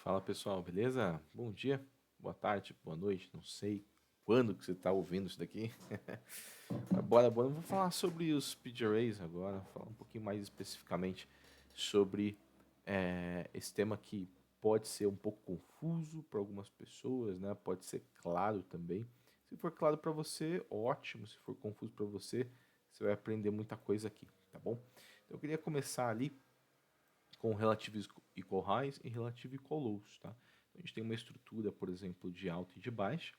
Fala pessoal, beleza? Bom dia, boa tarde, boa noite, não sei quando que você está ouvindo isso daqui. Mas bora, vamos falar sobre os speed arrays agora, falar um pouquinho mais especificamente sobre esse tema que pode ser um pouco confuso para algumas pessoas, né? Pode ser claro também. Se for claro para você, ótimo. Se for confuso para você, você vai aprender muita coisa aqui, tá bom? Então eu queria começar ali com relative equal highs e relative equal lows, tá? Então, a gente tem uma estrutura, por exemplo, de alta e de baixa.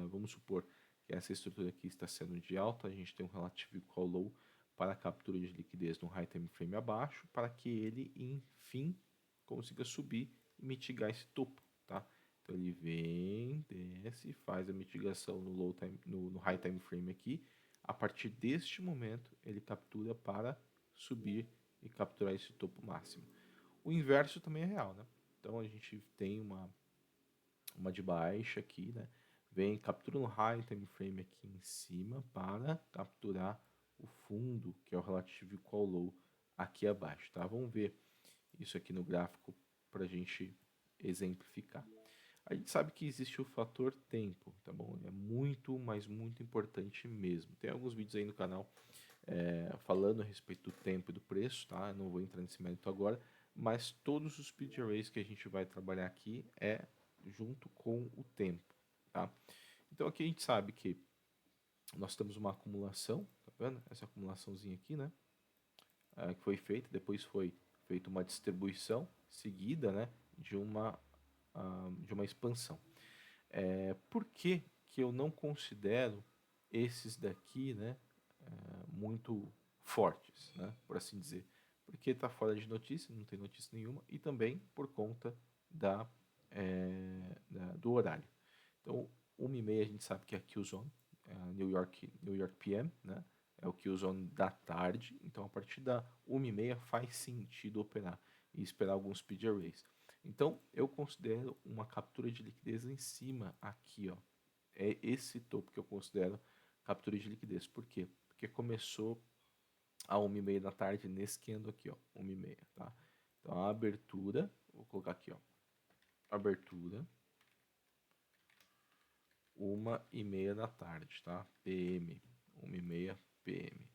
Vamos supor que essa estrutura aqui está sendo de alta, a gente tem um relative equal low para a captura de liquidez no high time frame abaixo, para que ele, enfim, consiga subir e mitigar esse topo, tá? Então ele vem, desce, faz a mitigação no high time frame aqui. A partir deste momento, ele captura para subir e capturar esse topo máximo. O inverso também é real, né? Então a gente tem uma de baixa aqui, né? Vem, captura no high time frame aqui em cima para capturar o fundo, que é o relative equal low aqui abaixo, tá? Vamos ver isso aqui no gráfico para a gente exemplificar. A gente sabe que existe o fator tempo, tá bom? É muito, mas muito importante mesmo. Tem alguns vídeos aí no canal falando a respeito do tempo e do preço, tá? Eu não vou entrar nesse mérito agora, mas todos os speed arrays que a gente vai trabalhar aqui é junto com o tempo, tá? Então aqui a gente sabe que nós temos uma acumulação, tá vendo? Essa acumulaçãozinha aqui, né? Que foi feita, depois foi feita uma distribuição seguida, né? De uma expansão. Por que eu não considero esses daqui, né? Muito fortes, né, por assim dizer. Porque está fora de notícia, não tem notícia nenhuma, e também por conta do horário. Então, 1h30 a gente sabe que é a Q-Zone, é a New York PM, né? É o Q-Zone da tarde, então a partir da 1h30 faz sentido operar e esperar alguns speed arrays. Então, eu considero uma captura de liquidez em cima aqui, ó. É esse topo que eu considero captura de liquidez. Por quê? Porque começou a 1h30 da tarde nesse candle aqui, ó, 1h30, tá? Então a abertura, vou colocar aqui, ó, abertura, 1h30 da tarde, tá? PM, 1h30 PM.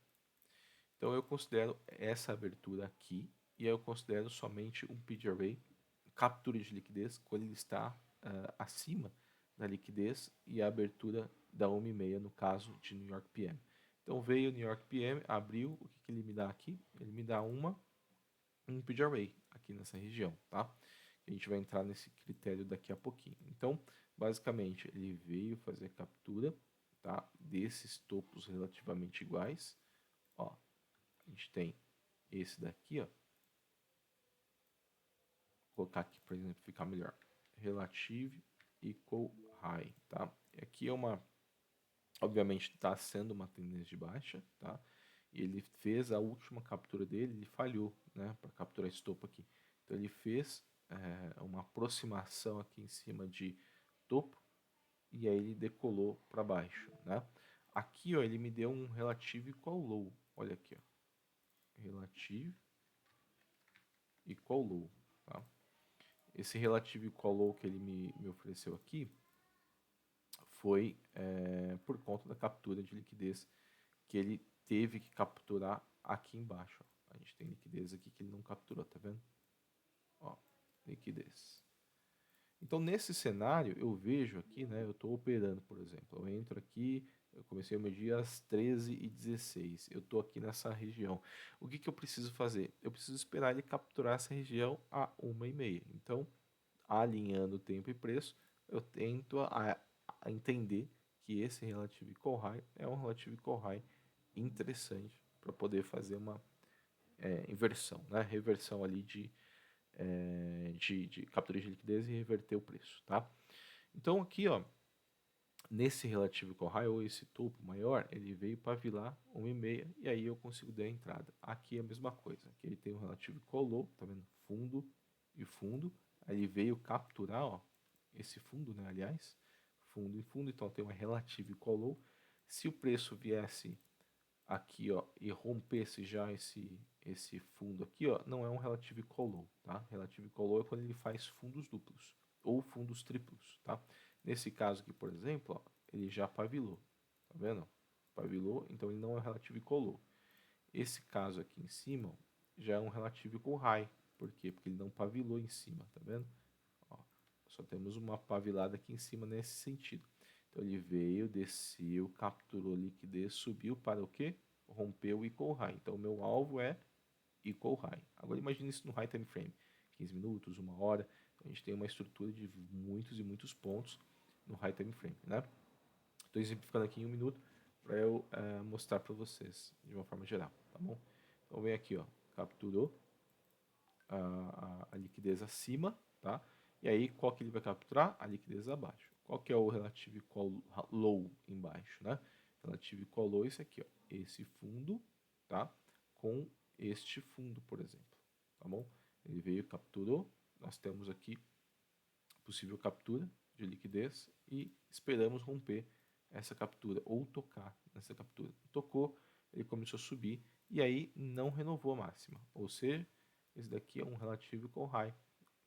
Então eu considero essa abertura aqui e eu considero somente um PD array, captura de liquidez, quando ele está acima da liquidez e a abertura da 1h30 no caso de New York PM. Então veio o New York PM, abriu, o que ele me dá aqui? Ele me dá um PD array aqui nessa região, tá? A gente vai entrar nesse critério daqui a pouquinho. Então, basicamente, ele veio fazer captura, tá? Desses topos relativamente iguais. Ó, a gente tem esse daqui, ó. Vou colocar aqui para exemplificar melhor. Relative equal high, tá? Aqui é uma, obviamente, está sendo uma tendência de baixa, tá? E ele fez a última captura dele, ele falhou, né, para capturar esse topo aqui. Então ele fez uma aproximação aqui em cima de topo e aí ele decolou para baixo, né? Aqui, ó, ele me deu um relative equal low. Olha aqui, ó. Relative equal low, tá? Esse relative equal low que ele me ofereceu aqui foi por conta da captura de liquidez que ele teve que capturar aqui embaixo. Ó. A gente tem liquidez aqui que ele não capturou, tá vendo? Ó, liquidez. Então, nesse cenário, eu vejo aqui, né, eu estou operando, por exemplo, eu entro aqui, eu comecei o meu dia às 13h16, eu estou aqui nessa região. O que eu preciso fazer? Eu preciso esperar ele capturar essa região a 1h30. Então, alinhando tempo e preço, eu tento a entender que esse Relative Equal High é um Relative Equal High interessante para poder fazer uma inversão, né? Reversão ali de captura de liquidez e reverter o preço, tá? Então aqui, ó, nesse relativo equal high, ou esse topo maior, ele veio para vilar 1h30 e aí eu consigo dar a entrada. Aqui é a mesma coisa, aqui ele tem um relativo equal low, tá vendo? Fundo e fundo, aí ele veio capturar, ó, esse fundo, né, aliás, fundo e fundo, então tem uma relativa equal low. Se o preço viesse aqui, ó, e rompesse já esse fundo aqui, ó, não é um Relative Call Low, tá? Relative Call Low é quando ele faz fundos duplos ou fundos triplos, tá? Nesse caso aqui, por exemplo, ó, ele já pavilou, tá vendo? Pavilou, então ele não é um Relative Call Low. Esse caso aqui em cima, ó, já é um Relative Call High. Por quê? Porque ele não pavilou em cima, tá vendo? Ó, só temos uma pavilada aqui em cima nesse sentido. Então ele veio, desceu, capturou liquidez, subiu para o quê? Rompeu o equal high. Então o meu alvo é equal high. Agora imagine isso no high time frame. 15 minutos, 1 hora. Então, a gente tem uma estrutura de muitos e muitos pontos no high time frame, né? Estou exemplificando aqui em 1 minuto para eu mostrar para vocês de uma forma geral, tá bom? Então vem aqui, ó, capturou a liquidez acima, tá? E aí, qual que ele vai capturar? A liquidez abaixo. Qual que é o Relative Call Low embaixo, né? Relative Call Low é esse aqui, ó. Esse fundo, tá? Com este fundo, por exemplo, tá bom? Ele veio, capturou. Nós temos aqui possível captura de liquidez e esperamos romper essa captura ou tocar nessa captura. Tocou, ele começou a subir e aí não renovou a máxima, ou seja, esse daqui é um relativo com high,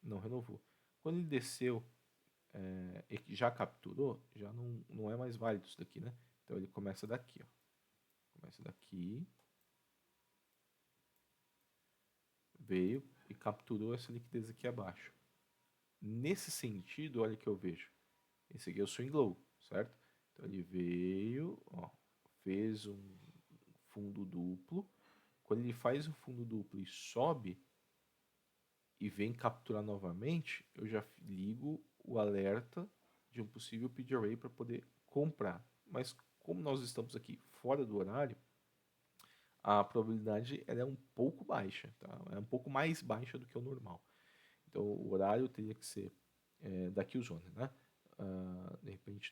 não renovou. Quando ele desceu e já capturou, já não é mais válido isso daqui, né? Então ele começa daqui, ó. Começa daqui, veio e capturou essa liquidez aqui abaixo. Nesse sentido, olha que eu vejo. Esse aqui é o swing low, certo? Então ele veio, ó, fez um fundo duplo. Quando ele faz um fundo duplo e sobe e vem capturar novamente, eu já ligo o alerta de um possível PD Array para poder comprar. Mas como nós estamos aqui fora do horário, a probabilidade ela é um pouco baixa, tá? É um pouco mais baixa do que o normal. Então o horário teria que ser daqui o zona, né? De repente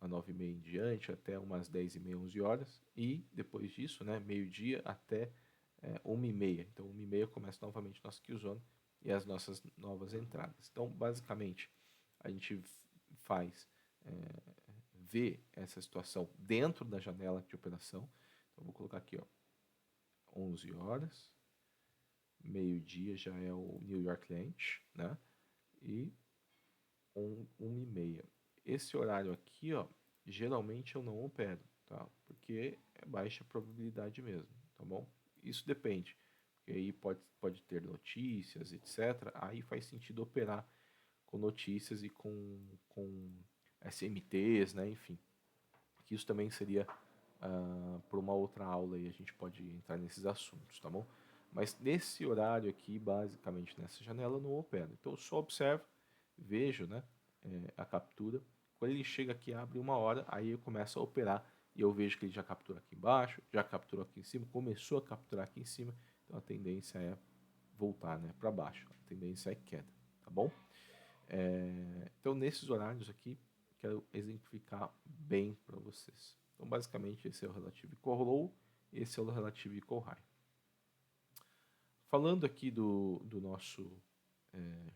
a 9h30 em diante, até umas 10h30, 11 horas, e depois disso, né, meio-dia até 1h30. Então, 1h30 começa novamente nossa Killzone e as nossas novas entradas. Então, basicamente, a gente faz, vê essa situação dentro da janela de operação. Então, vou colocar aqui, ó, 11 horas, meio-dia já é o New York Lente, né, e 1h30. Esse horário aqui, ó, geralmente eu não opero, tá? Porque é baixa probabilidade mesmo, tá bom? Isso depende, porque aí pode ter notícias, etc. Aí faz sentido operar com notícias e com SMTs, né? Enfim, que isso também seria por uma outra aula e a gente pode entrar nesses assuntos, tá bom? Mas nesse horário aqui, basicamente nessa janela, eu não opero. Então eu só observo, vejo, né, a captura. Quando ele chega aqui, abre 1 hora, aí eu começo a operar e eu vejo que ele já captura aqui embaixo, já capturou aqui em cima, começou a capturar aqui em cima. Então a tendência é voltar, né, para baixo. A tendência é queda, tá bom? Então nesses horários aqui, quero exemplificar bem para vocês. Então basicamente esse é o Relative Call Low, esse é o Relative Call High. Falando aqui do nosso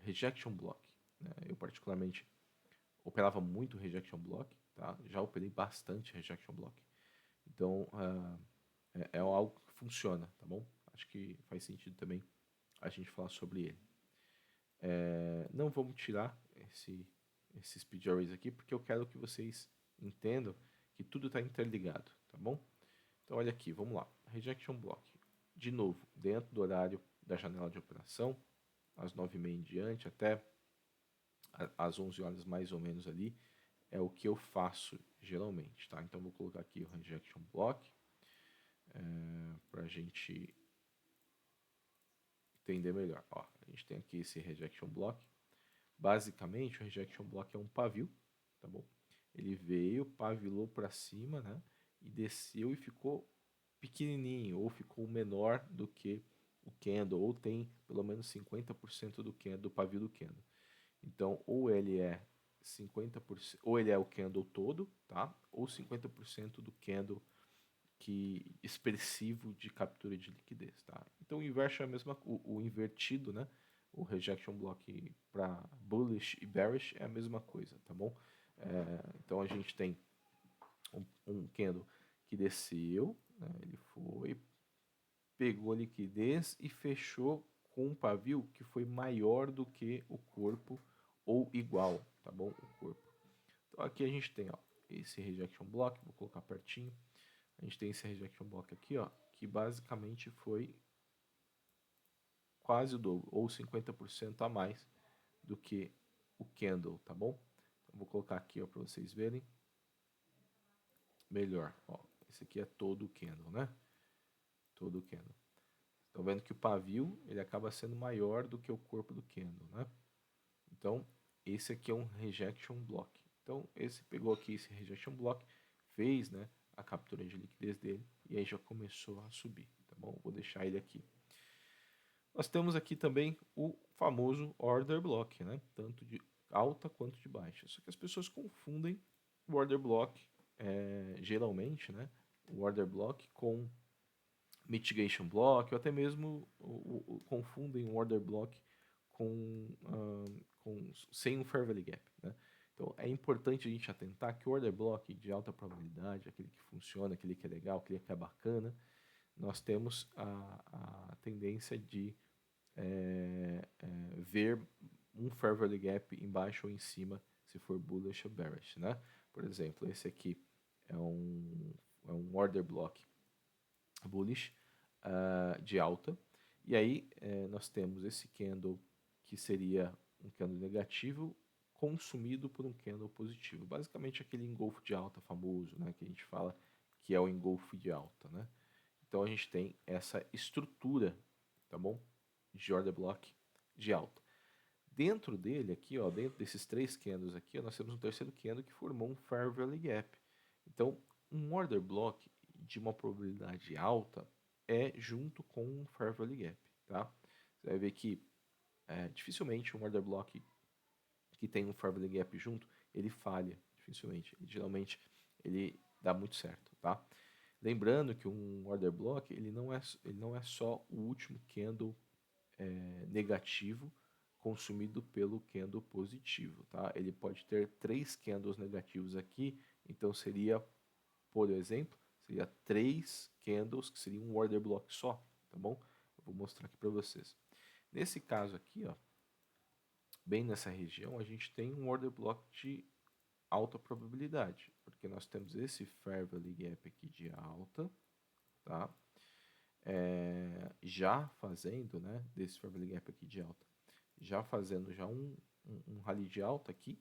Rejection Block, né? Eu particularmente operava muito Rejection Block, tá? Já operei bastante Rejection Block. Então é algo que funciona, tá bom? Acho que faz sentido também a gente falar sobre ele. Não vamos tirar esses speed arrays aqui, porque eu quero que vocês entendam que tudo está interligado, tá bom? Então olha aqui, vamos lá. Rejection Block. De novo, dentro do horário da janela de operação, às 9h30 em diante, até às 11 horas mais ou menos ali, é o que eu faço geralmente, tá? Então vou colocar aqui o Rejection Block, para a gente entender melhor. Ó, a gente tem aqui esse Rejection Block. Basicamente, o Rejection Block é um pavio, tá bom? Ele veio, pavilou para cima, né? E desceu e ficou pequenininho, ou ficou menor do que o candle, ou tem pelo menos 50% do candle, do pavio do candle. Então, ou ele é 50%, ou ele é o candle todo, tá? Ou 50% do candle expressivo de captura de liquidez, tá? Então, o inverso é a mesma, o invertido, né? O rejection block para bullish e bearish é a mesma coisa, tá bom? Então a gente tem um candle que desceu, né? Ele foi, pegou a liquidez e fechou com um pavio que foi maior do que o corpo ou igual, tá bom? O corpo. Então aqui a gente tem, ó, esse rejection block, vou colocar pertinho. A gente tem esse rejection block aqui, ó, que basicamente foi quase o dobro, ou 50% a mais do que o candle, tá bom? Então vou colocar aqui, ó, para vocês verem melhor, ó. Esse aqui é todo o candle, né? Todo o candle. Estão vendo que o pavio ele acaba sendo maior do que o corpo do candle, né? Então esse aqui é um rejection block. Então esse pegou aqui esse rejection block, fez, né, a captura de liquidez dele e aí já começou a subir, tá bom? Vou deixar ele aqui. Nós temos aqui também o famoso order block, né? Tanto de alta quanto de baixa. Só que as pessoas confundem o order block, geralmente, né? O order block com mitigation block, ou até mesmo confundem o order block sem um fair value gap, né? Então é importante a gente atentar que o order block de alta probabilidade, aquele que funciona, aquele que é legal, aquele que é bacana, nós temos a tendência de ver um fair value gap embaixo ou em cima, se for bullish ou bearish, né? Por exemplo, esse aqui é um order block bullish de alta, e aí nós temos esse candle que seria um candle negativo consumido por um candle positivo, basicamente aquele engolfo de alta famoso, né, que a gente fala que é o engolfo de alta, né? Então a gente tem essa estrutura, tá bom? De order block de alta. Dentro dele aqui, ó, dentro desses três candles aqui, ó, nós temos um terceiro candle que formou um fair value gap. Então, um order block de uma probabilidade alta é junto com um fair value gap, tá? Você vai ver que dificilmente um order block que tem um fair value gap junto, ele falha, dificilmente. Geralmente ele dá muito certo, tá? Lembrando que um order block ele não é só o último candle negativo consumido pelo candle positivo, tá? Ele pode ter 3 candles negativos aqui, então seria, por exemplo, seria 3 candles que seria um order block só, tá bom? Eu vou mostrar aqui para vocês. Nesse caso aqui, ó, bem nessa região, a gente tem um order block de alta probabilidade, porque nós temos esse fair value gap aqui de alta, tá? Já fazendo, né, desse fair value gap aqui de alta, já fazendo já um rally de alta aqui,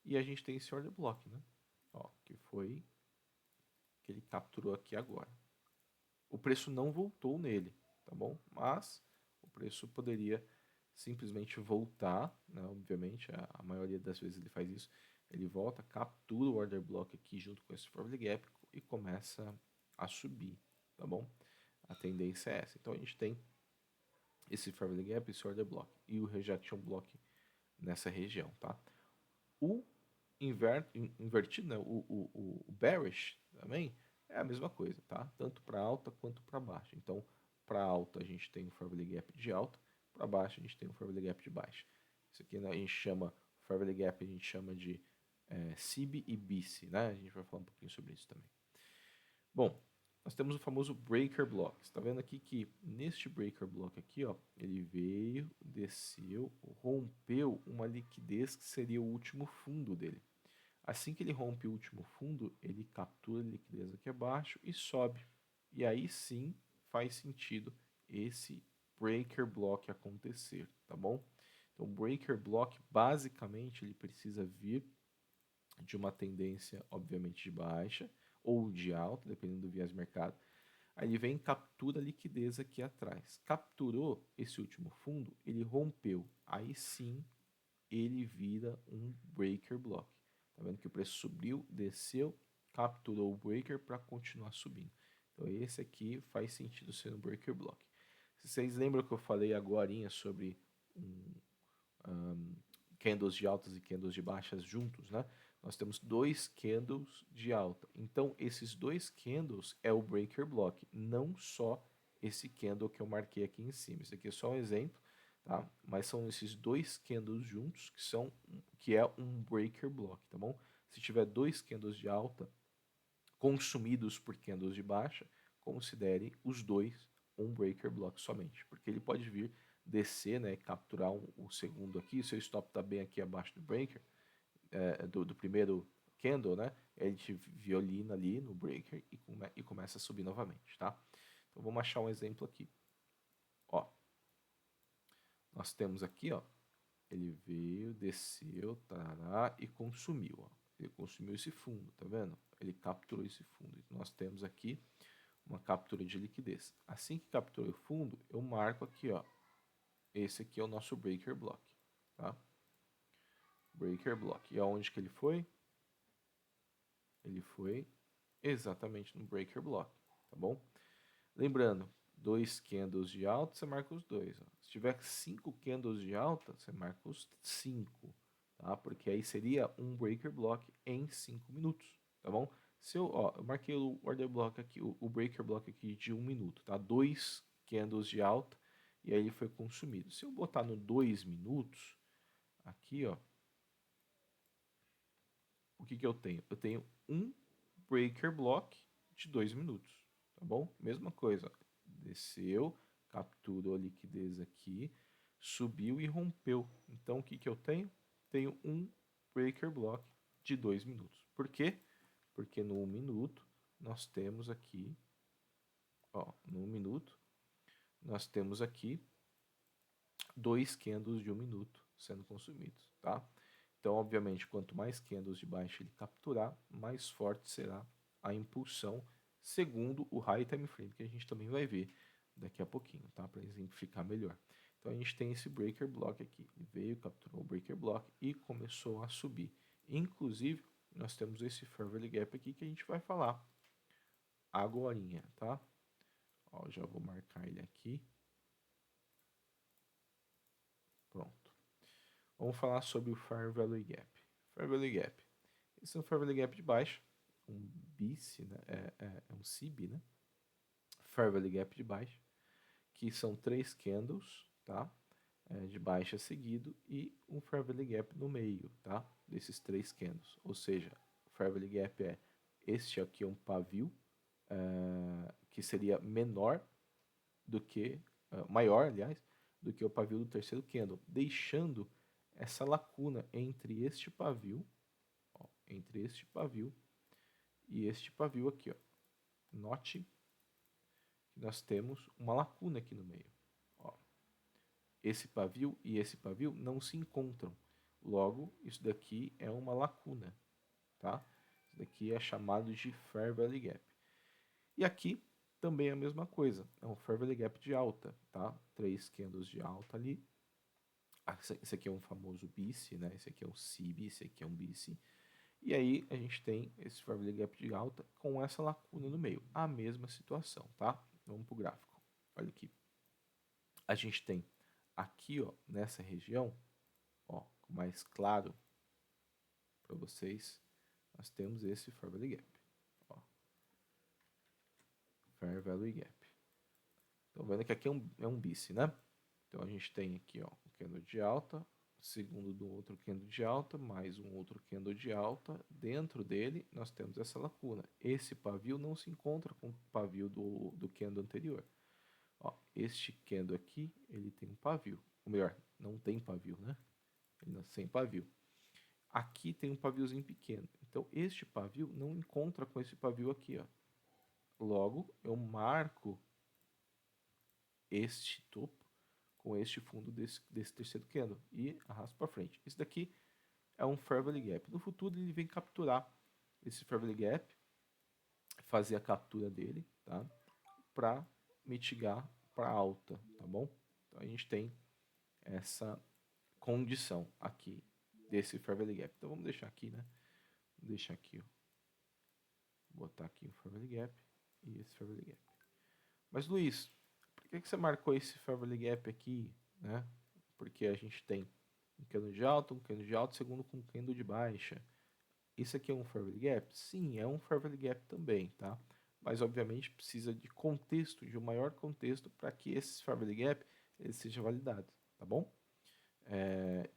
e a gente tem esse order block, né? Ó, que foi que ele capturou aqui agora. O preço não voltou nele, tá bom? Mas o preço poderia simplesmente voltar, né? Obviamente, a maioria das vezes ele faz isso. Ele volta, captura o order block aqui junto com esse fair value gap e começa a subir, tá bom? A tendência é essa. Então a gente tem esse fair value gap, esse order block e o rejection block nessa região, tá? O invertido, né? o bearish também é a mesma coisa, tá? Tanto para alta quanto para baixa. Então, para alta a gente tem o fair value gap de alta, para baixa a gente tem o fair value gap de baixa. Isso aqui, né, a gente chama fair value gap, a gente chama de SIB e BIST, né? A gente vai falar um pouquinho sobre isso também. Bom, nós temos o famoso breaker block. Você está vendo aqui que neste breaker block aqui, ó, ele veio, desceu, rompeu uma liquidez que seria o último fundo dele. Assim que ele rompe o último fundo, ele captura a liquidez aqui abaixo e sobe. E aí sim faz sentido esse breaker block acontecer, tá bom? Então, o breaker block, basicamente, ele precisa vir de uma tendência, obviamente, de baixa ou de alta, dependendo do viés de mercado. Aí ele vem e captura a liquidez aqui atrás. Capturou esse último fundo, ele rompeu. Aí sim ele vira um breaker block. Tá vendo que o preço subiu, desceu, capturou o breaker para continuar subindo. Então esse aqui faz sentido ser um breaker block. Se vocês lembram que eu falei agora sobre candles de altas e candles de baixas juntos, né? Nós temos dois candles de alta. Então, esses dois candles é o breaker block, não só esse candle que eu marquei aqui em cima. Isso aqui é só um exemplo, tá? Mas são esses dois candles juntos que é um breaker block, tá bom? Se tiver dois candles de alta consumidos por candles de baixa, considere os dois um breaker block somente, porque ele pode vir descer, né, capturar o segundo aqui, se o stop está bem aqui abaixo do breaker, do primeiro candle, né, ele te violina ali no breaker e começa a subir novamente, tá? Então vamos achar um exemplo aqui. Ó, nós temos aqui, ó, ele veio, desceu, tarará, e consumiu, ó. Ele consumiu esse fundo, tá vendo? Ele capturou esse fundo. Então, nós temos aqui uma captura de liquidez. Assim que capturou o fundo, eu marco aqui, ó. Esse aqui é o nosso breaker block, tá? Breaker block. E aonde que ele foi? Ele foi exatamente no breaker block, tá bom? Lembrando, 2 candles de alta, você marca os dois. Ó. Se tiver 5 candles de alta, você marca os 5, tá? Porque aí seria um breaker block em 5 minutos, tá bom? Se eu marquei o order block aqui, o breaker block aqui de 1 minuto, tá? 2 candles de alta e aí ele foi consumido. Se eu botar no 2 minutos, aqui, ó, o que que eu tenho? Eu tenho um breaker block de 2 minutos, tá bom? Mesma coisa, desceu, capturou a liquidez aqui, subiu e rompeu. Então, o que que eu tenho? Tenho um breaker block de 2 minutos. Por quê? Porque no 1 minuto nós temos aqui, ó, no 1 minuto nós temos aqui 2 candles de 1 minuto sendo consumidos, tá? Então, obviamente, quanto mais candles de baixa ele capturar, mais forte será a impulsão, segundo o high time frame, que a gente também vai ver daqui a pouquinho, tá? Para exemplificar melhor. Então, a gente tem esse breaker block aqui. Ele veio, capturou o breaker block e começou a subir. Inclusive, nós temos esse fair value gap aqui que a gente vai falar agorinha, tá? Ó, já vou marcar ele aqui. Pronto. Vamos falar sobre o Fair Value Gap. Fair Value Gap. Esse é um Fair Value Gap de baixo, um BIC, né? É um CB, né? Fair Value Gap de baixo, que são 3 candles, tá? De baixa seguido e um Fair Value Gap no meio, tá? Desses 3 candles. Ou seja, o Fair Value Gap este aqui é um pavio que seria menor do que, maior, aliás, do que o pavio do terceiro candle, deixando essa lacuna entre este pavio, ó, entre este pavio e este pavio aqui, ó. Note que nós temos uma lacuna aqui no meio. Ó. Esse pavio e esse pavio não se encontram. Logo, isso daqui é uma lacuna, tá? Isso daqui é chamado de Fair Value Gap. E aqui também é a mesma coisa, é um Fair Value Gap de alta, tá? 3 candles de alta ali. Esse aqui é um famoso BIC, né? Esse aqui é um CB, esse aqui é um BIC. E aí a gente tem esse Fair Value Gap de alta com essa lacuna no meio. A mesma situação, tá? Vamos para o gráfico. Olha aqui. A gente tem aqui, ó, nessa região, ó, mais claro para vocês, nós temos esse Fair Value Gap. Ó. Fair Value Gap. Estão vendo que aqui é um BIC, né? Então a gente tem aqui, ó, um candle de alta, segundo do outro candle de alta, mais um outro candle de alta. Dentro dele, nós temos essa lacuna. Esse pavio não se encontra com o pavio do candle anterior. Ó, este candle aqui, ele tem um pavio. Ou melhor, não tem pavio, né? Ele não sem pavio. Aqui tem um paviozinho pequeno. Então, este pavio não encontra com esse pavio aqui, ó. Logo, eu marco este topo com este fundo desse terceiro candle e arrasto para frente. Esse daqui é um Fair Value Gap. No futuro ele vem capturar esse Fair Value Gap, fazer a captura dele, tá? Para mitigar para alta, tá bom? Então a gente tem essa condição aqui desse Fair Value Gap. Então vamos deixar aqui, né? Vou deixar aqui, ó. Vou botar aqui o Fair Value Gap e esse Fair Value Gap. Mas Luiz, por que você marcou esse Fair Value Gap aqui, né? Porque a gente tem um candle de alta, segundo com um candle de baixa. Isso aqui é um Fair Value Gap? Sim, é um Fair Value Gap também, tá? Mas obviamente precisa de contexto, de um maior contexto para que esse Fair Value Gap ele seja validado, tá bom?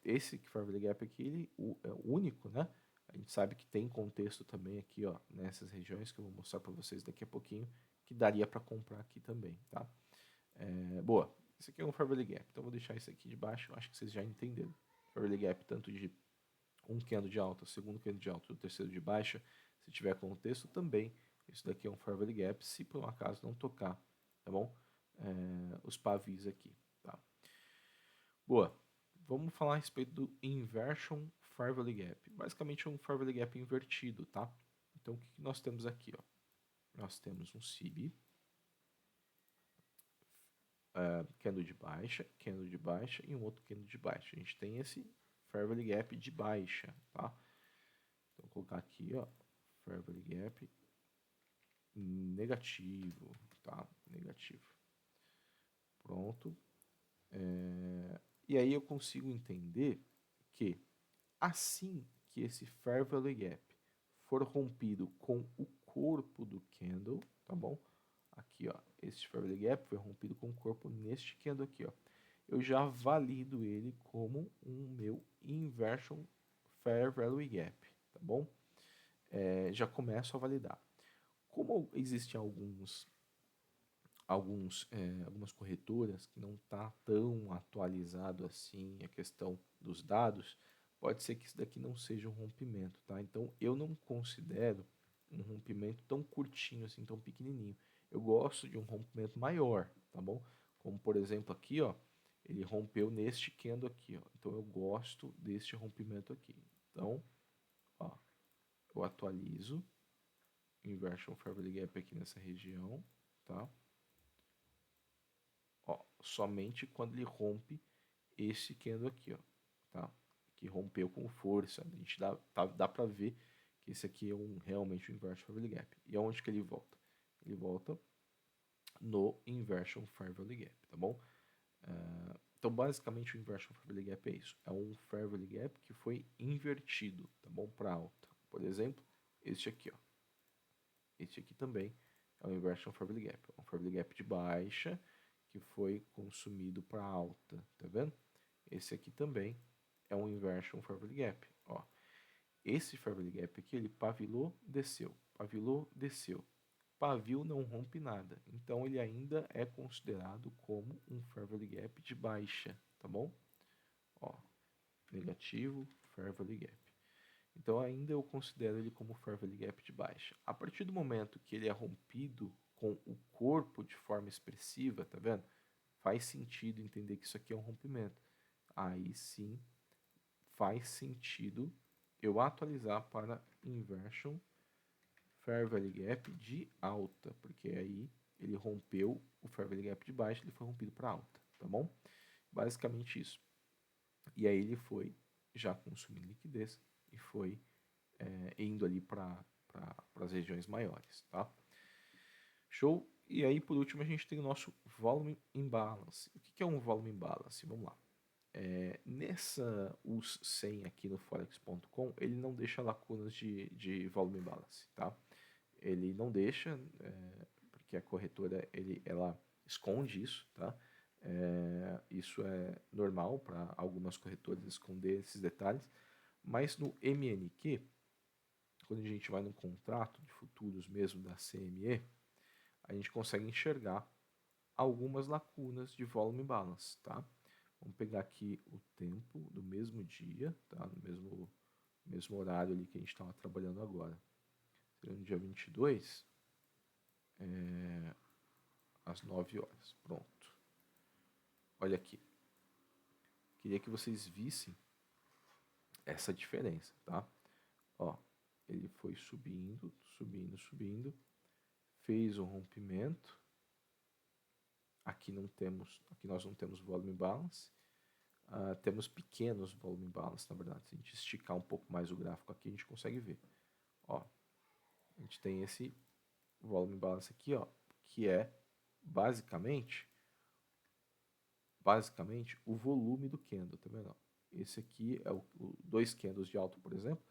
Esse Fair Value Gap aqui ele é o único, né? A gente sabe que tem contexto também aqui, ó, nessas regiões que eu vou mostrar para vocês daqui a pouquinho, que daria para comprar aqui também, tá? Boa, esse aqui é um Fairway Gap, então vou deixar isso aqui de baixo, eu acho que vocês já entenderam. Fairway Gap tanto de um candle de alta, segundo candle de alta e o terceiro de baixa, se tiver contexto também, isso daqui é um Fairway Gap, se por um acaso não tocar, tá bom? Os pavis aqui, tá? Boa, vamos falar a respeito do Inversion Fairway Gap. Basicamente é um Fairway Gap invertido, tá? Então o que nós temos aqui, ó? Nós temos um SIB, candle de baixa e um outro candle de baixa. A gente tem esse Fairway Gap de baixa, tá? Então, vou colocar aqui, ó, Fairway Gap negativo, tá? Negativo. Pronto. E aí eu consigo entender que assim que esse Fairway Gap for rompido com o corpo do candle, tá bom? Aqui, ó, esse Fairway Gap foi rompido com o corpo neste candle aqui, ó. Eu já valido ele como um meu Inversion Fairway Gap, tá bom? Já começo a validar. Como existem algumas corretoras que não está tão atualizado assim a questão dos dados, pode ser que isso daqui não seja um rompimento, tá? Então eu não considero um rompimento tão curtinho assim, tão pequenininho. Eu gosto de um rompimento maior, tá bom? Como por exemplo aqui, ó, ele rompeu neste candle aqui, ó. Então eu gosto deste rompimento aqui. Então, ó, eu atualizo Inversion Fairway Gap aqui nessa região, tá? Ó, somente quando ele rompe esse candle aqui, ó, tá? Que rompeu com força. A gente dá para ver que esse aqui é realmente um Inversion Fairway Gap. E aonde que ele volta? Ele volta no Inversion Fairway Gap, tá bom? Então, basicamente, o Inversion Fairway Gap é isso. É um Fairway Gap que foi invertido, tá bom? Para alta. Por exemplo, este aqui, ó. Este aqui também é um Inversion Fairway Gap. É um Fairway Gap de baixa que foi consumido para alta, tá vendo? Esse aqui também é um Inversion Fairway Gap, ó. Esse Fairway Gap aqui, ele pavilou, desceu, pavilou, desceu. Pavio não rompe nada, então ele ainda é considerado como um Fairway Gap de baixa, tá bom? Ó, negativo, Fairway Gap. Então ainda eu considero ele como Fairway Gap de baixa. A partir do momento que ele é rompido com o corpo de forma expressiva, tá vendo? Faz sentido entender que isso aqui é um rompimento. Aí sim faz sentido eu atualizar para Inversion Fairway Gap de alta, porque aí ele rompeu o Fairway Gap de baixa, ele foi rompido para alta, tá bom? Basicamente isso. E aí ele foi já consumindo liquidez e foi indo ali para as regiões maiores, tá? Show? E aí, por último, a gente tem o nosso Volume Imbalance. O que é um Volume Imbalance? Vamos lá. Nessa US 100 aqui no Forex.com, ele não deixa lacunas de Volume Imbalance, tá? Ele não deixa, porque a corretora ela esconde isso, tá? Isso é normal para algumas corretoras esconder esses detalhes, mas no MNQ, quando a gente vai no contrato de futuros mesmo da CME, a gente consegue enxergar algumas lacunas de volume balance, tá? Vamos pegar aqui o tempo do mesmo dia, tá? No mesmo horário ali que a gente estava trabalhando agora. Seria no dia 22, às 9 horas. Pronto. Olha aqui. Queria que vocês vissem essa diferença, tá? Ó, ele foi subindo, subindo, subindo, fez um rompimento. Aqui nós não temos volume balance. Temos pequenos volume balance, na verdade. Se a gente esticar um pouco mais o gráfico aqui, a gente consegue ver. Ó, a gente tem esse volume balance aqui, ó, que é basicamente o volume do candle, tá vendo? Esse aqui é o dois candles de alto, por exemplo.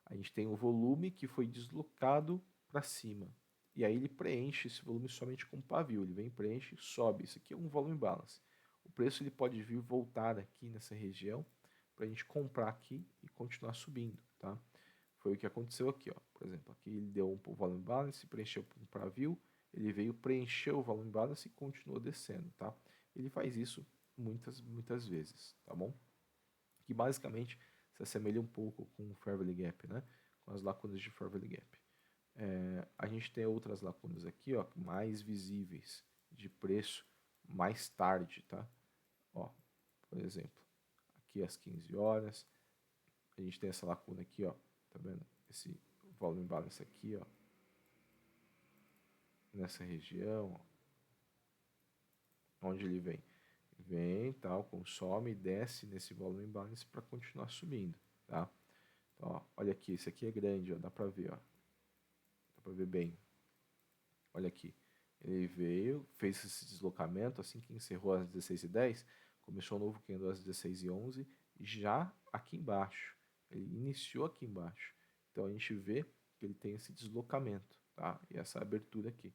A gente tem o volume que foi deslocado para cima. E aí ele preenche esse volume somente com pavio. Ele vem, preenche, sobe. Isso aqui é um volume balance. O preço ele pode vir voltar aqui nessa região para a gente comprar aqui e continuar subindo, tá? Foi o que aconteceu aqui, ó. Por exemplo, aqui ele deu um volume balance, preencheu com pavio ele veio preencher o volume balance e continuou descendo, tá? Ele faz isso muitas vezes, tá bom? Que basicamente se assemelha um pouco com o Fairvalley Gap, né? Com as lacunas de Fairvalley Gap. A gente tem outras lacunas aqui, ó, mais visíveis de preço mais tarde, tá? Ó, por exemplo, aqui às 15 horas, a gente tem essa lacuna aqui, ó, tá vendo? Esse volume balance aqui, ó, nessa região, ó, onde ele vem. Vem, tal, consome, desce nesse volume balance para continuar subindo, tá? Então, ó, olha aqui, esse aqui é grande, ó, dá para ver, ó. Dá para ver bem. Olha aqui. Ele veio, fez esse deslocamento, assim que encerrou às 16h10, começou o novo candle às 16h11, já aqui embaixo. Ele iniciou aqui embaixo. Então a gente vê que ele tem esse deslocamento, tá? E essa abertura aqui.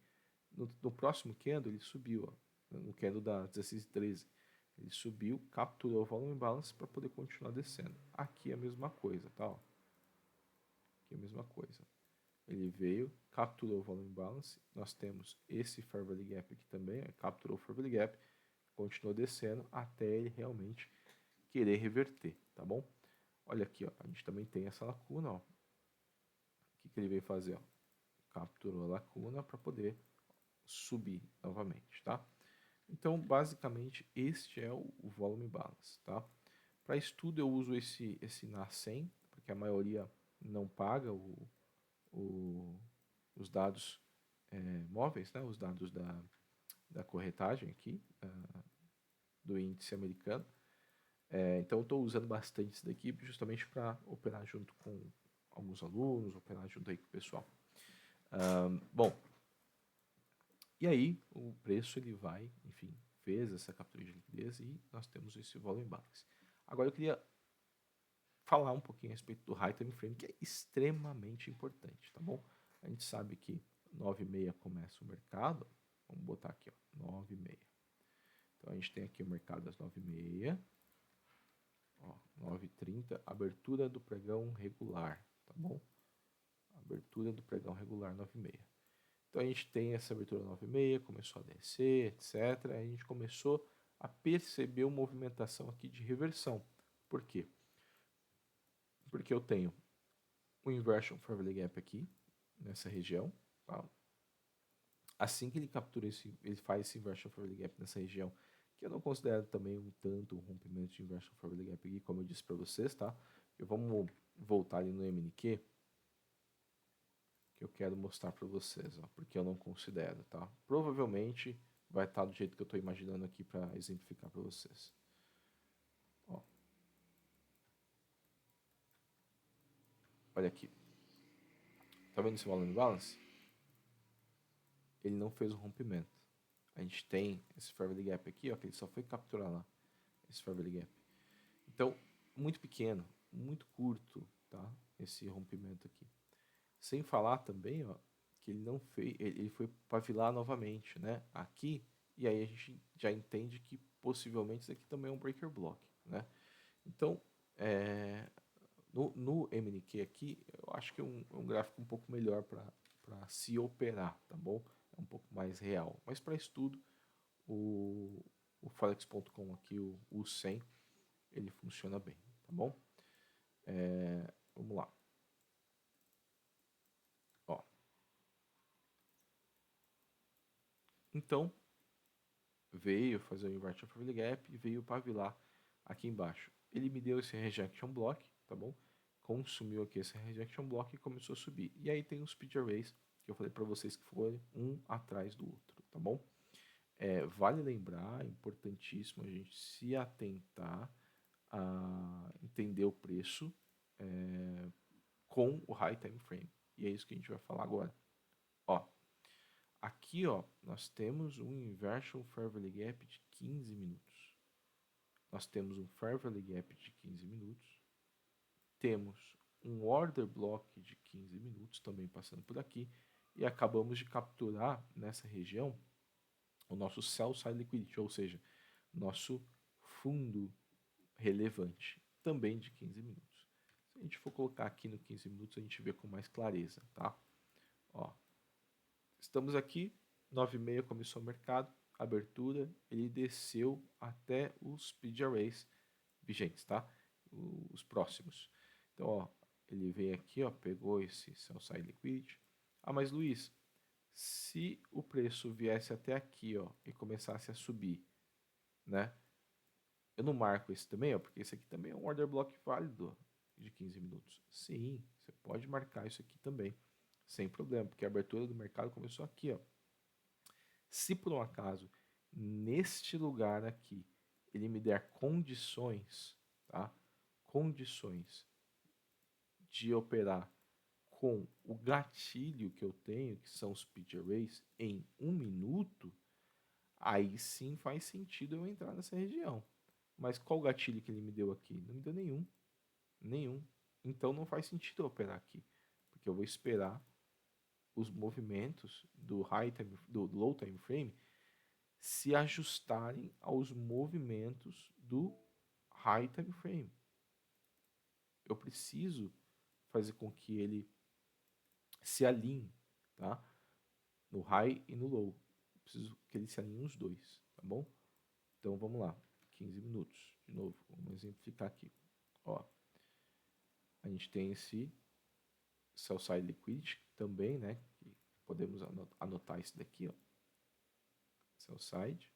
No próximo candle ele subiu, ó, no candle da 16h13. Ele subiu, capturou o volume balance para poder continuar descendo. Aqui é a mesma coisa, tá? Ó. Aqui é a mesma coisa. Ele veio, capturou o volume balance. Nós temos esse Fair Value Gap aqui também, capturou o Fair Value Gap, continuou descendo até ele realmente querer reverter, tá bom? Olha aqui, ó, a gente também tem essa lacuna, ó. O que ele veio fazer, ó? Capturou a lacuna para poder subir novamente, tá? Então, basicamente, este é o volume balance, tá? Para estudo eu uso esse NA100, porque a maioria não paga os dados móveis, né? Os dados da corretagem aqui, do índice americano. Então, eu estou usando bastante isso daqui justamente para operar junto com alguns alunos, operar junto aí com o pessoal. Bom, e aí o preço ele vai, enfim, fez essa captura de liquidez e nós temos esse volume balance. Agora eu queria falar um pouquinho a respeito do High Time Frame, que é extremamente importante, tá bom? A gente sabe que 9h30 começa o mercado, vamos botar aqui, ó, 9h30. Então a gente tem aqui o mercado às 9h30, ó, 9h30, abertura do pregão regular, tá bom? Abertura do pregão regular 9h30. Então a gente tem essa abertura 9h30, começou a descer, etc. A gente começou a perceber uma movimentação aqui de reversão. Por quê? Porque eu tenho o Inversion Fair Value Gap aqui, nessa região. Tá? Assim que ele captura ele faz esse Inversion Fair Value Gap nessa região, que eu não considero também um rompimento de Inversion Fair Value Gap aqui, como eu disse para vocês, tá? Vamos voltar ali no MNQ, que eu quero mostrar para vocês, ó, porque eu não considero, tá? Provavelmente vai estar do jeito que eu estou imaginando aqui para exemplificar para vocês. Ó. Olha aqui. Tá vendo esse volume balance? Ele não fez o rompimento. A gente tem esse Fair Value Gap aqui, ó, que ele só foi capturar lá. Esse Fair Value Gap. Então, muito pequeno, muito curto, tá? Esse rompimento aqui. Sem falar também, ó, que ele não fez, ele foi pavilar novamente, né? Aqui, e aí a gente já entende que possivelmente isso aqui também é um breaker block, né? Então, no MNQ aqui, eu acho que é um gráfico um pouco melhor para se operar, tá bom? É um pouco mais real. Mas para estudo, o Forex.com aqui, o 100, ele funciona bem, tá bom? Vamos lá. Ó. Então, veio fazer o Inversion Fair Value Gap e veio pavilar aqui embaixo. Ele me deu esse Rejection Block, tá bom? Consumiu aqui esse Rejection Block e começou a subir. E aí tem os Speed Arrays, que eu falei para vocês que foram um atrás do outro, tá bom? Vale lembrar, é importantíssimo a gente se atentar a entender o preço com o High Time Frame. E é isso que a gente vai falar agora. Ó, aqui, ó, nós temos um Inversion Fair Value Gap de 15 minutos. Nós temos um Fair Value Gap de 15 minutos. Temos um Order Block de 15 minutos também passando por aqui. E acabamos de capturar nessa região o nosso Sell Side Liquidity, ou seja, nosso fundo relevante, também de 15 minutos. Se a gente for colocar aqui no 15 minutos, a gente vê com mais clareza, tá? Ó, estamos aqui 9h30 começou o mercado, abertura, ele desceu até os speed arrays vigentes, tá? Os próximos. Então, ó, ele veio aqui, ó, pegou esse sell side liquidity. Ah, mas Luiz, se o preço viesse até aqui, ó, e começasse a subir, né? Eu não marco esse também, ó, porque esse aqui também é um order block válido de 15 minutos. Sim, você pode marcar isso aqui também, sem problema, porque a abertura do mercado começou aqui, ó. Se por um acaso, neste lugar aqui, ele me der condições, tá? Condições de operar com o gatilho que eu tenho, que são os speed arrays, em 1 minuto, aí sim faz sentido eu entrar nessa região. Mas qual gatilho que ele me deu aqui? Não me deu nenhum. Nenhum. Então não faz sentido eu operar aqui. Porque eu vou esperar os movimentos do low time frame se ajustarem aos movimentos do high time frame. Eu preciso fazer com que ele se alinhe, tá? No high e no low. Eu preciso que ele se alinhe os dois, tá bom? Então vamos lá, 15 minutos, de novo, vamos exemplificar aqui. Ó, a gente tem esse sell side liquidity também, né? Que podemos anotar isso daqui, ó. Sell side,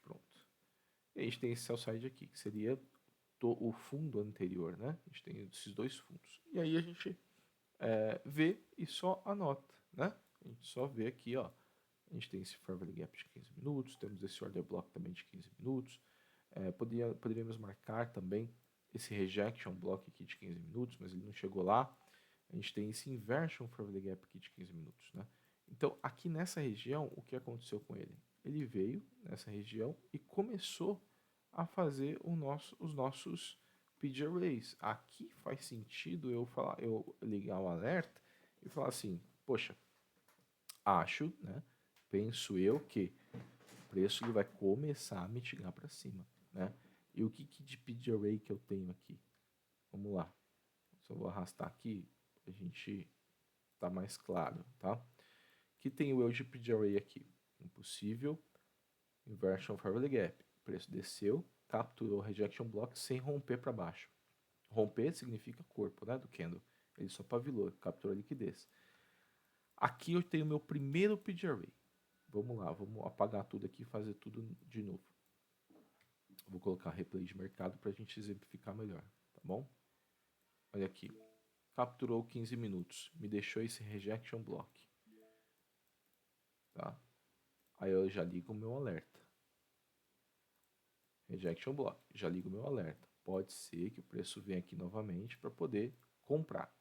pronto. E a gente tem esse sell side aqui, que seria o fundo anterior, né? A gente tem esses dois fundos. E aí a gente vê e só anota, né? A gente só vê aqui, ó. A gente tem esse fair value gap de 15 minutos, temos esse order block também de 15 minutos. Poderíamos marcar também esse rejection block aqui de 15 minutos, mas ele não chegou lá. A gente tem esse inversion fair value gap aqui de 15 minutos, né? Então, aqui nessa região, o que aconteceu com ele? Ele veio nessa região e começou a fazer os nossos PG arrays. Aqui faz sentido eu ligar o alerta e falar assim, poxa, acho, né? Penso eu que o preço ele vai começar a mitigar para cima, né? E o que de PG array que eu tenho aqui? Vamos lá. Só vou arrastar aqui para a gente tá mais claro, tá? Que tem o de PG array aqui, um possível inversion fair value gap. O preço desceu, capturou o rejection block sem romper para baixo. Romper significa corpo, né, do candle. Ele só pavilou, capturou a liquidez. Aqui eu tenho meu primeiro PG array. Vamos lá, vamos apagar tudo aqui e fazer tudo de novo. Vou colocar replay de mercado para a gente exemplificar melhor, tá bom? Olha aqui, capturou 15 minutos, me deixou esse rejection block, tá? Aí eu já ligo o meu alerta. Rejection block, já ligo o meu alerta. Pode ser que o preço venha aqui novamente para poder comprar.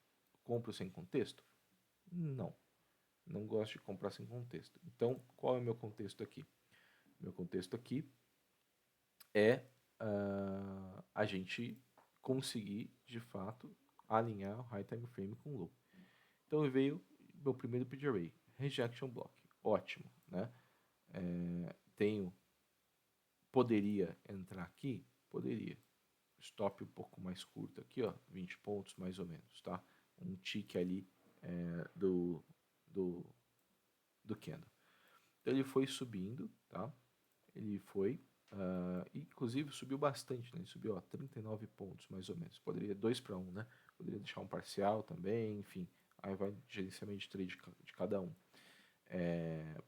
Compro sem contexto? Não. Não gosto de comprar sem contexto. Então, qual é o meu contexto aqui? Meu contexto aqui é a gente conseguir, de fato, alinhar o high time frame com o low. Então, veio meu primeiro PG array, rejection block. Ótimo, né? Poderia entrar aqui? Poderia. Stop um pouco mais curto aqui, ó, 20 pontos mais ou menos, tá? Um tick ali do candle. Então ele foi subindo, tá? Ele foi, inclusive subiu bastante, né? Ele subiu, ó, 39 pontos mais ou menos. Poderia 2 para 1, né? Poderia deixar um parcial também, enfim. Aí vai gerenciamento de trade de cada um.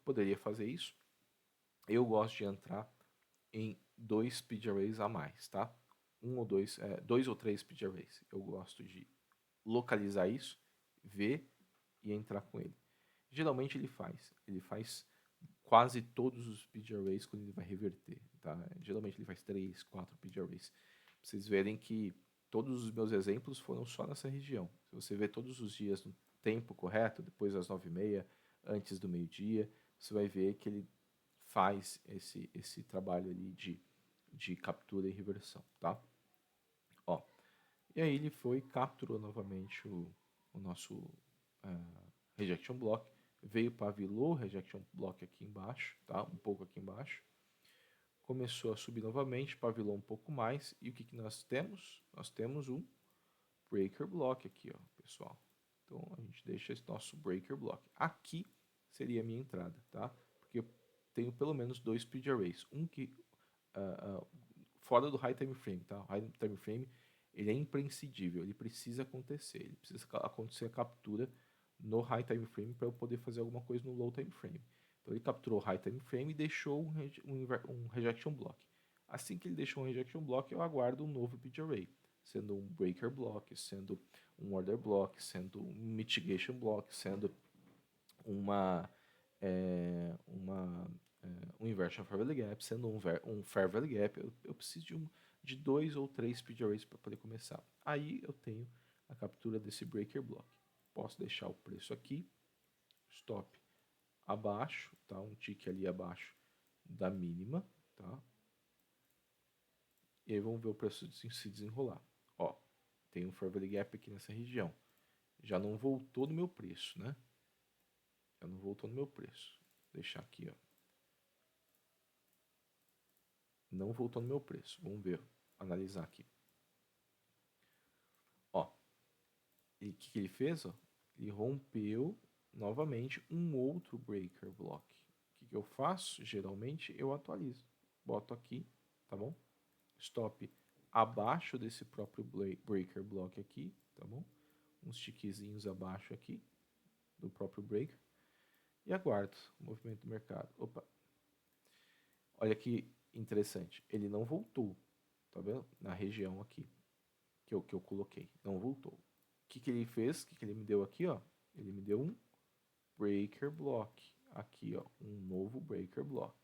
Poderia fazer isso. Eu gosto de entrar em 2 speed arrays a mais, tá? 2 ou 3 speed arrays. Eu gosto de localizar isso, ver e entrar com ele. Geralmente ele faz quase todos os speed arrays quando ele vai reverter, tá? Geralmente ele faz 3, 4 speed arrays. Pra vocês verem que todos os meus exemplos foram só nessa região. Se você ver todos os dias no tempo correto, depois das 9h30, antes do meio-dia, você vai ver que ele faz esse trabalho ali de captura e reversão, tá? Ó, e aí ele capturou novamente o nosso rejection block, veio pavilou o rejection block aqui embaixo, tá? Um pouco aqui embaixo, começou a subir novamente, pavilou um pouco mais, e o que nós temos? Nós temos um breaker block aqui, ó, pessoal. Então a gente deixa esse nosso breaker block. Aqui seria a minha entrada, tá? Porque eu tenho pelo menos 2 speed arrays. Um que fora do high time frame, tá? O high time frame ele é imprescindível, ele precisa acontecer, ele precisa acontecer a captura no high time frame para eu poder fazer alguma coisa no low time frame. Então ele capturou o high time frame e deixou um rejection block. Assim que ele deixou um rejection block, eu aguardo um novo speed array, sendo um breaker block, sendo um order block, sendo um mitigation block, sendo uma um inversion fair value gap, sendo um fair value gap, eu preciso de 2 ou 3 speed arrays para poder começar. Aí eu tenho a captura desse breaker block. Posso deixar o preço aqui, stop abaixo, tá? Um tick ali abaixo da mínima, tá? E aí vamos ver o preço se desenrolar. Ó, tem um fair value gap aqui nessa região. Já não voltou no meu preço, né? Já não voltou no meu preço. Vou deixar aqui, ó. Não voltou no meu preço. Vamos ver, analisar aqui. Ó, e o que ele fez? Ó? Ele rompeu novamente um outro breaker block. O que eu faço? Geralmente eu atualizo. Boto aqui, tá bom? Stop abaixo desse próprio breaker block aqui, tá bom? Uns tiquezinhos abaixo aqui do próprio breaker. E aguardo o movimento do mercado. Opa! Olha que interessante. Ele não voltou, tá vendo? Na região aqui que eu coloquei. Não voltou. O que ele fez? O que ele me deu aqui, ó? Ele me deu um breaker block. Aqui, ó, um novo breaker block.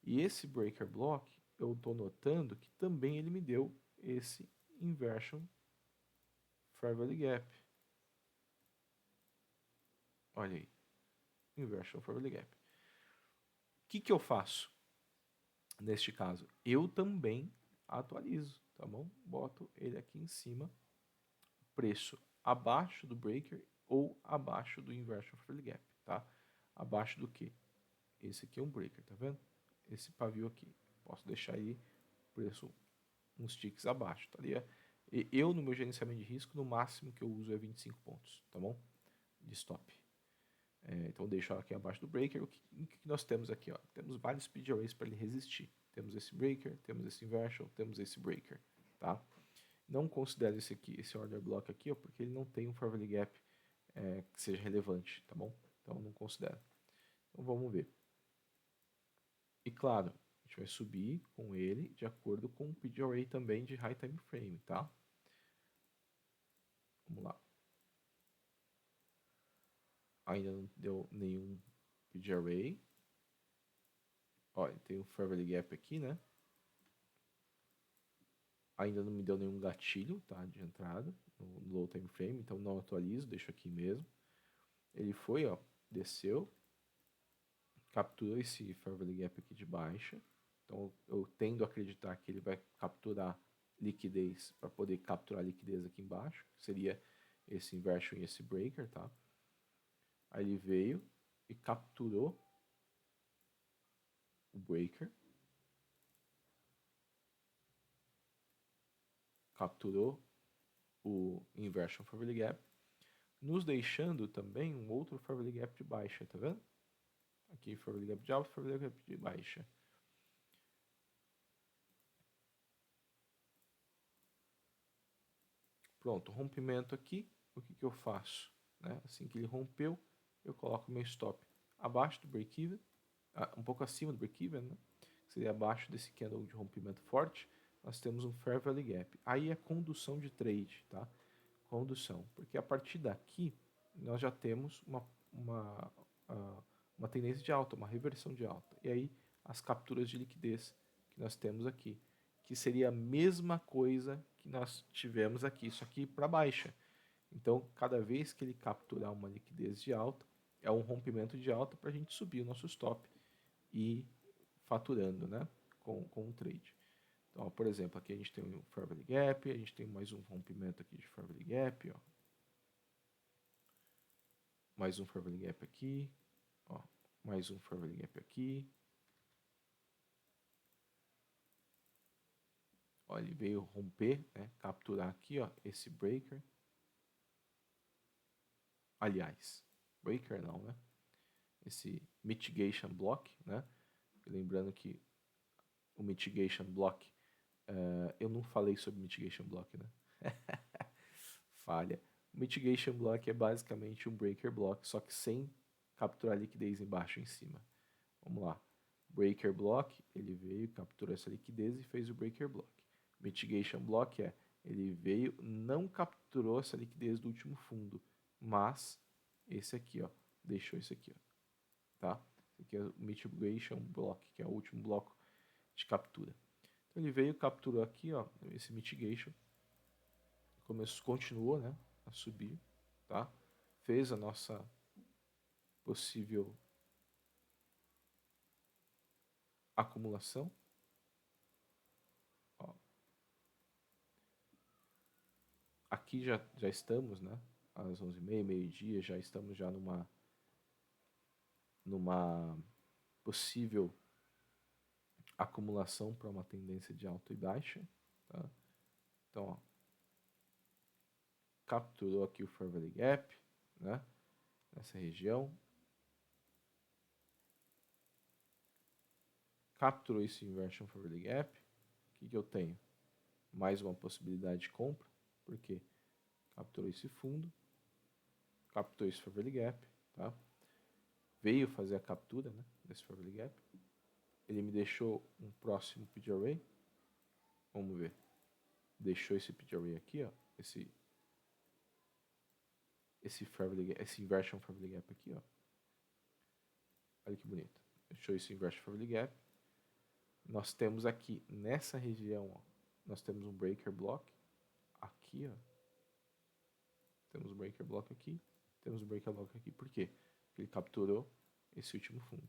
E esse breaker block, eu estou notando que também ele me deu esse inversion fair value gap. Olha aí, inversion fair value gap. O que eu faço neste caso? Eu também atualizo, tá bom? Boto ele aqui em cima, preço abaixo do breaker ou abaixo do inversion fair value gap, tá? Abaixo do que? Esse aqui é um breaker, tá vendo? Esse pavio aqui. Posso deixar aí preço uns ticks abaixo, tá ligado? E eu, no meu gerenciamento de risco, no máximo que eu uso é 25 pontos, tá bom? De stop. Então eu deixo aqui abaixo do breaker. O que nós temos aqui? Ó? Temos vários speed arrays para ele resistir. Temos esse breaker, temos esse inversion, temos esse breaker, tá? Não considero esse aqui, esse order block aqui, ó, porque ele não tem um fair value gap que seja relevante, tá bom? Então não considero. Então vamos ver. E claro, a gente vai subir com ele de acordo com o speed array também de high time frame, tá? Vamos lá. Ainda não deu nenhum speed array. Olha, tem um fair value gap aqui, né? Ainda não me deu nenhum gatilho, tá? De entrada no low time frame, então não atualizo, deixo aqui mesmo. Ele foi, ó, desceu, capturou esse fair value gap aqui de baixa. Então eu tendo a acreditar que ele vai capturar liquidez para poder capturar liquidez aqui embaixo, que seria esse inversion e esse breaker, tá? Aí ele veio e capturou o breaker, capturou o inversion fair value gap, nos deixando também um outro fair value gap de baixa, tá vendo? Aqui fair value gap de alta, fair value gap de baixa. Pronto, rompimento aqui, o que eu faço? Né? Assim que ele rompeu, eu coloco meu stop abaixo do break-even, um pouco acima do break-even, né? Seria abaixo desse candle de rompimento forte, nós temos um fair value gap. Aí é condução de trade, tá? Condução, porque a partir daqui nós já temos uma tendência de alta, uma reversão de alta. E aí as capturas de liquidez que nós temos aqui, que seria a mesma coisa que nós tivemos aqui, isso aqui para baixa. Então, cada vez que ele capturar uma liquidez de alta, é um rompimento de alta para a gente subir o nosso stop e faturando, né, com o trade. Então, ó, por exemplo, aqui a gente tem um fair value gap, a gente tem mais um rompimento aqui de fair value gap, ó. Mais um fair value gap aqui, ó. Mais um fair value gap aqui. Ó, ele veio romper, né, capturar aqui, ó, esse breaker. Aliás, breaker não, né? esse mitigation block, né? Lembrando que o mitigation block, eu não falei sobre mitigation block, né? Falha. O mitigation block é basicamente um breaker block, só que sem capturar liquidez embaixo e em cima. Vamos lá. Breaker block, ele veio, capturou essa liquidez e fez o breaker block. Mitigation block ele veio, não capturou essa liquidez do último fundo, mas esse aqui, ó, deixou isso aqui, ó, tá? Esse aqui é o mitigation block, que é o último bloco de captura. Então ele veio, capturou aqui, ó, esse mitigation, continuou, né, a subir, tá? Fez a nossa possível acumulação. Ó. Aqui já estamos, né? Às 11h30, meio-dia, já estamos já numa possível acumulação para uma tendência de alta e baixa. Tá? Então, ó, capturou aqui o Fair Value Gap, né? Nessa região. Capturou esse Inversion Fair Value Gap. O que eu tenho? Mais uma possibilidade de compra, porque capturou esse fundo, capturou esse Fair Value Gap, tá? Veio fazer a captura, né, desse Fair Value Gap. Ele me deixou um próximo P Array. Vamos ver. Deixou esse P Array aqui, ó, esse Inversion Fair Value Gap aqui, ó. Olha que bonito. Deixou esse Inversion Fair Value Gap. Nós temos aqui nessa região, ó, nós temos um breaker block aqui, ó. Temos um breaker block aqui, temos um breaker block aqui. Por quê? Porque ele capturou esse último fundo.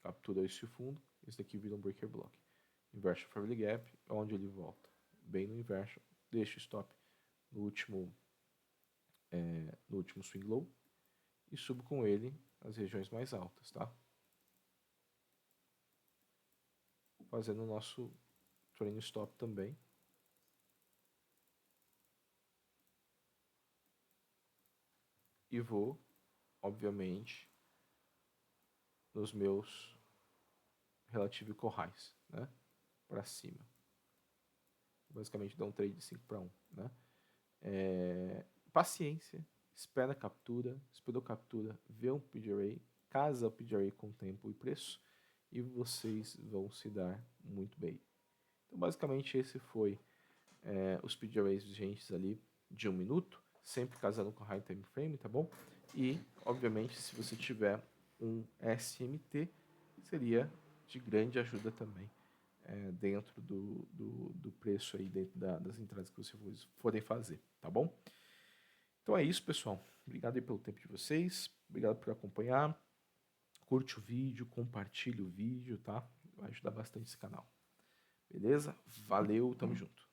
Capturou esse fundo, esse daqui vira um breaker block. Inversion Fair Value Gap, onde ele volta? Bem no inversion, deixa o stop no último swing low e subo com ele as regiões mais altas, tá? Fazendo o nosso trailing stop também. E vou, obviamente, nos meus relative corrais, né? Para cima. Basicamente dá um trade de 5 para 1, né? Paciência, espera a captura, esperou captura, vê um PGRA, casa o PGRA com tempo e preço e vocês vão se dar muito bem. Então basicamente esse foi os PGRAs vigentes ali de 1 minuto, sempre casando com high time frame, tá bom? E obviamente se você tiver um SMT, seria de grande ajuda também dentro do preço aí, dentro das entradas que vocês forem fazer, tá bom? Então é isso, pessoal. Obrigado aí pelo tempo de vocês. Obrigado por acompanhar. Curte o vídeo, compartilhe o vídeo, tá? Vai ajudar bastante esse canal. Beleza? Valeu, tamo junto.